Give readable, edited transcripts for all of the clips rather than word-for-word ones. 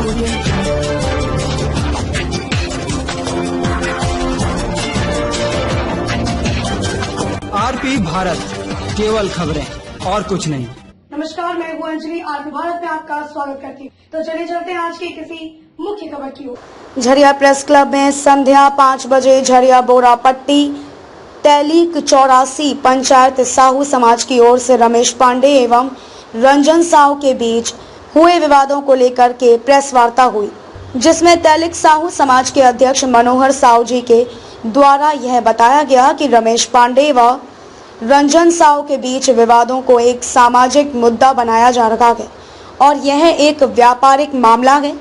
RP Bharat, केवल खबरें और कुछ नहीं। नमस्कार, मैं हूँ अंजलि। आरपी भारत में आपका स्वागत करती हूँ। तो चलिए चलते हैं आज की किसी मुख्य खबर की ओर। झरिया प्रेस क्लब में संध्या 5 बजे झरिया बोरापट्टी तैलीक 84 पंचायत साहू समाज की ओर से रमेश पांडे एवं रंजन साहू के बीच हुए विवादों को लेकर के प्रेस वार्ता हुई, जिसमें तैलीक साहू समाज के अध्यक्ष मनोहर साहू जी के द्वारा यह बताया गया कि रमेश पांडे व रंजन साहू के बीच विवादों को एक सामाजिक मुद्दा बनाया जा रहा है और यह एक व्यापारिक मामला है।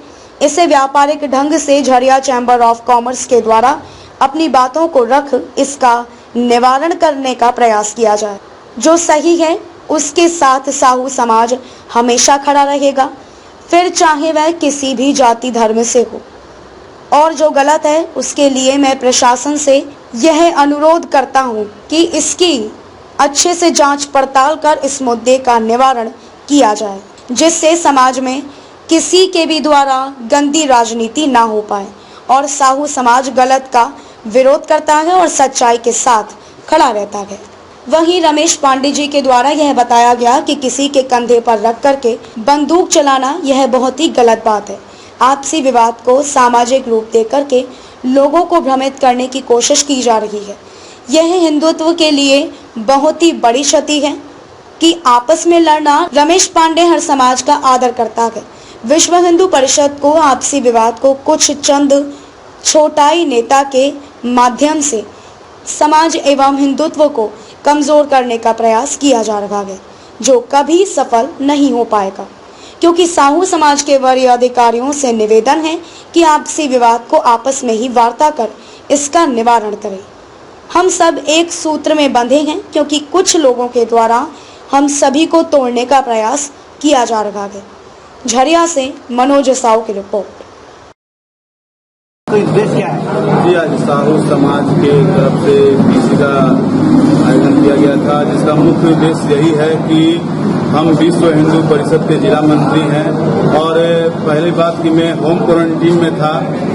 इसे व्यापारिक ढंग से झरिया चैम्बर ऑफ कॉमर्स के द्वारा अपनी बातों को रख इसका निवारण करने का प्रयास किया जाए। जो सही है उसके साथ साहू समाज हमेशा खड़ा रहेगा, फिर चाहे वह किसी भी जाति धर्म से हो, और जो गलत है उसके लिए मैं प्रशासन से यह अनुरोध करता हूं कि इसकी अच्छे से जांच पड़ताल कर इस मुद्दे का निवारण किया जाए, जिससे समाज में किसी के भी द्वारा गंदी राजनीति ना हो पाए और साहू समाज गलत का विरोध करता है और सच्चाई के साथ खड़ा रहता है। वहीं रमेश पांडे जी के द्वारा यह बताया गया कि किसी के कंधे पर रख करके बंदूक चलाना यह बहुत ही गलत बात है। आपसी विवाद को सामाजिक रूप दे करके लोगों को भ्रमित करने की कोशिश की जा रही है। यह हिंदुत्व के लिए बहुत ही बड़ी क्षति है कि आपस में लड़ना। रमेश पांडे हर समाज का आदर करता है। विश्व हिंदू परिषद को आपसी विवाद को कुछ चंद छोटाई नेता के माध्यम से समाज एवं हिंदुत्व को कमजोर करने का प्रयास किया जा रहा है, जो कभी सफल नहीं हो पाएगा, क्योंकि साहू समाज के वरीय अधिकारियों से निवेदन है कि आपसी विवाद को आपस में ही वार्ता कर इसका निवारण करें। हम सब एक सूत्र में बंधे हैं, क्योंकि कुछ लोगों के द्वारा हम सभी को तोड़ने का प्रयास किया जा रहा है। झरिया से मनोज साहू की रिपोर्ट। तो उद्देश्य क्या है? जी, आज साहू समाज के तरफ से पीसी का आयोजन किया गया था, जिसका मुख्य उद्देश्य यही है कि हम विश्व हिंदू परिषद के जिला मंत्री हैं और पहली बात कि मैं होम क्वारंटीन में था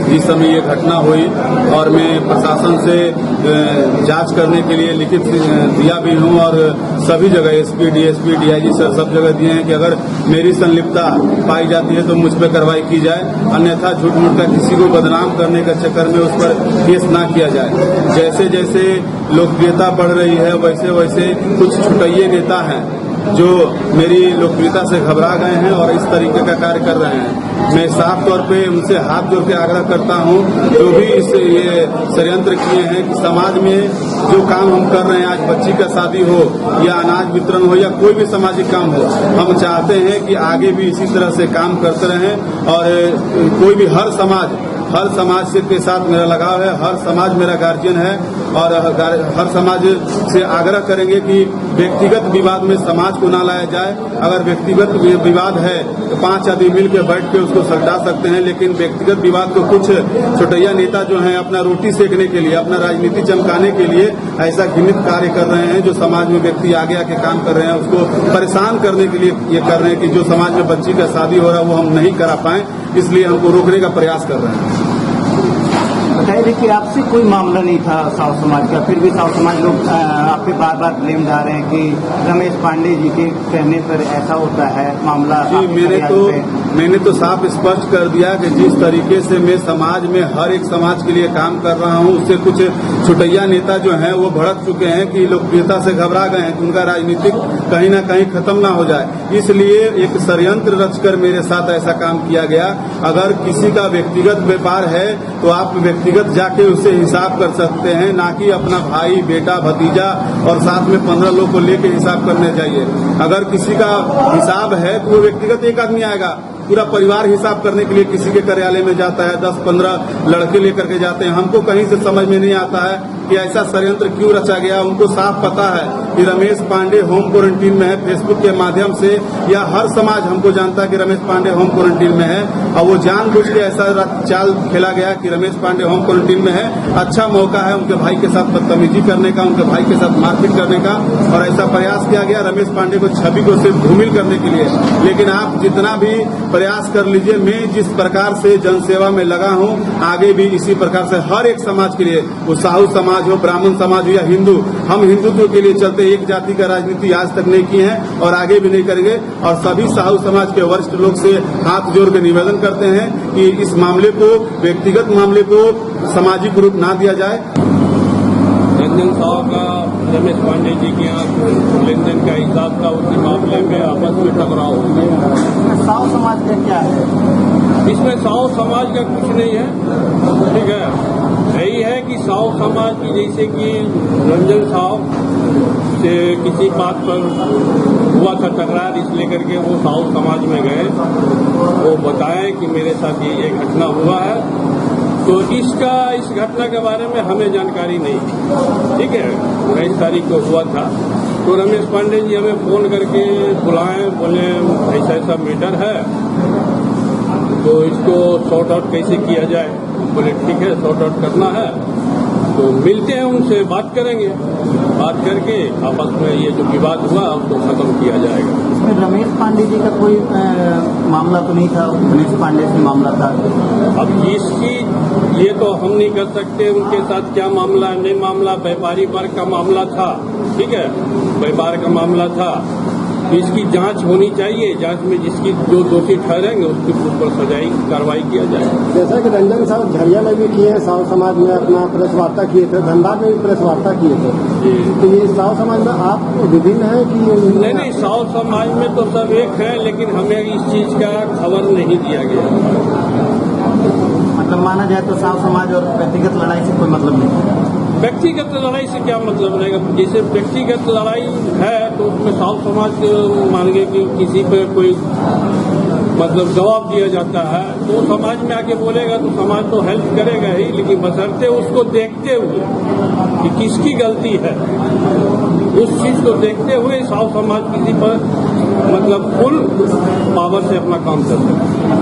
जिस समय ये घटना हुई, और मैं प्रशासन से जांच करने के लिए लिखित दिया भी हूं और सभी जगह एसपी, डीएसपी, डीआईजी सर सब जगह दिए हैं कि अगर मेरी संलिप्तता पाई जाती है तो मुझ पर कार्रवाई की जाए, अन्यथा झूठ मूठ का किसी को बदनाम करने के चक्कर में उस पर केस ना किया जाए। जैसे जैसे लोकप्रियता बढ़ रही है वैसे वैसे कुछ छुटैये नेता हैं जो मेरी लोकप्रियता से घबरा गए हैं और इस तरीके का कार्य कर रहे हैं। मैं साफ तौर पे उनसे हाथ जोड़ के आग्रह करता हूं, जो भी ये षड्यंत्र किए हैं कि समाज में जो काम हम कर रहे हैं, आज बच्ची का शादी हो या अनाज वितरण हो या कोई भी सामाजिक काम हो, हम चाहते हैं कि आगे भी इसी तरह से काम करते रहें और कोई भी हर समाज से के साथ मेरा लगाव है, हर समाज मेरा गार्जियन है और हर समाज से आग्रह करेंगे कि व्यक्तिगत विवाद में समाज को ना लाया जाए। अगर व्यक्तिगत विवाद है तो 5 आदमी मिल के बैठ के उसको सुलझा सकते हैं, लेकिन व्यक्तिगत विवाद को कुछ छोटैया नेता जो हैं अपना रोटी सेकने के लिए, अपना राजनीति चमकाने के लिए ऐसा घृणित कार्य कर रहे हैं, जो समाज में व्यक्ति आगे आके काम कर रहे हैं उसको परेशान करने के लिए ये कर रहे हैं कि जो समाज में बच्ची का शादी हो रहा है वो हम नहीं करा पाए, इसलिए हमको रोकने का प्रयास कर रहे हैं। बताइए, देखिए आपसे कोई मामला नहीं था साहू समाज का, फिर भी साहू समाज लोग आप पे बार बार ब्लेम जा रहे हैं कि रमेश पांडे जी के कहने पर ऐसा होता है मामला। जी, मैंने तो साफ स्पष्ट कर दिया कि जिस तरीके से मैं समाज में हर एक समाज के लिए काम कर रहा हूं, उससे कुछ छुटैया नेता जो हैं वो भड़क चुके हैं कि लोकप्रियता से घबरा गए हैं कि उनका राजनीतिक कहीं ना कहीं खत्म ना हो जाए, इसलिए एक षड्यंत्र रचकर मेरे साथ ऐसा काम किया गया। अगर किसी का व्यक्तिगत व्यापार है तो आप व्यक्तिगत जाके उससे हिसाब कर सकते हैं, ना कि अपना भाई, बेटा, भतीजा और साथ में 15 लोग को लेके हिसाब करने चाहिए। अगर किसी का हिसाब है तो वो व्यक्तिगत एक आदमी आएगा, पूरा परिवार हिसाब करने के लिए किसी के कार्यालय में जाता है, 10-15 लड़के लेकर के जाते हैं। हमको कहीं से समझ में नहीं आता है कि ऐसा षड्यंत्र क्यों रचा गया। उनको साफ पता है कि रमेश पांडे होम क्वारंटीन में है। फेसबुक के माध्यम से या हर समाज हमको जानता है कि रमेश पांडे होम क्वारंटीन में है, और वो जानबूझ के ऐसा चाल खेला गया कि रमेश पांडे होम क्वारंटीन में है। अच्छा मौका है उनके भाई के साथ बदतमीजी करने का, उनके भाई के साथ मारपीट करने का, और ऐसा प्रयास किया गया रमेश पांडे को छवि को सिर्फ धूमिल करने के लिए। लेकिन आप जितना भी प्रयास कर लीजिए, मैं जिस प्रकार से जनसेवा में लगा हूं, आगे भी इसी प्रकार से हर एक समाज के लिए, वो साहू समाज हो, ब्राह्मण समाज हो या हिंदू, हम हिंदुत्व के लिए चलते। एक जाति का राजनीति आज तक नहीं की है और आगे भी नहीं करेंगे। और सभी साहू समाज के वरिष्ठ लोग से हाथ जोड़ के निवेदन करते हैं कि इस मामले को, व्यक्तिगत मामले को सामाजिक रूप ना दिया जाए। रंजन साहब का रमेश पांडे जी के यहाँ लेन देन का हिसाब था, उसी मामले में आपस में टकराव हो गया। साहू समाज का क्या है इसमें? साहू समाज का कुछ नहीं है, ठीक है। यही है कि साहू समाज की, जैसे कि रंजन साहब से किसी बात पर हुआ था तकरार, इसलिए करके वो साहू समाज में गए, वो बताएं कि मेरे साथ ये घटना हुआ है। तो इस घटना के बारे में हमें जानकारी नहीं, ठीक है। 19 तारीख को हुआ था, तो रमेश पांडे जी हमें फोन करके बुलाएं, बोले ऐसा ऐसा मैटर है, तो इसको सॉर्ट आउट कैसे किया जाए। बोले ठीक है, सॉर्ट आउट करना है तो मिलते हैं, उनसे बात करेंगे, बात करके आपस में ये जो विवाद हुआ उसको खत्म किया जाएगा। इसमें रमेश पांडे जी का कोई मामला तो नहीं था? रमेश पांडे से मामला था। अब इसकी ये तो हम नहीं कर सकते उनके साथ क्या मामला नहीं मामला। व्यापारी वर्ग का मामला था, ठीक है, व्यापार का मामला था। इसकी जांच होनी चाहिए, जांच में जिसकी जो दोषी ठहरेंगे उसके ऊपर सजाई कार्रवाई किया जाए। जैसा कि रंजन साहब झरिया में भी किए हैं, साहू समाज में अपना प्रेस वार्ता किए थे, धनबाद में भी प्रेस वार्ता किए थे, तो ये साहू समाज में आप विभिन्न है कि नहीं, साहू समाज में तो सब एक है, लेकिन हमें इस चीज का खबर नहीं दिया गया। मतलब माना जाए तो साहू समाज और व्यक्तिगत लड़ाई से कोई मतलब नहीं। व्यक्तिगत लड़ाई से क्या मतलब रहेगा? जैसे व्यक्तिगत लड़ाई है तो उसमें साहू समाज मानेंगे कि किसी पे कोई मतलब जवाब दिया जाता है तो समाज में आके बोलेगा तो समाज तो हेल्प करेगा ही, लेकिन बशर्ते उसको देखते हुए कि किसकी गलती है, उस चीज को देखते हुए साहू समाज किसी पर मतलब फुल पावर से अपना काम कर सकते हैं।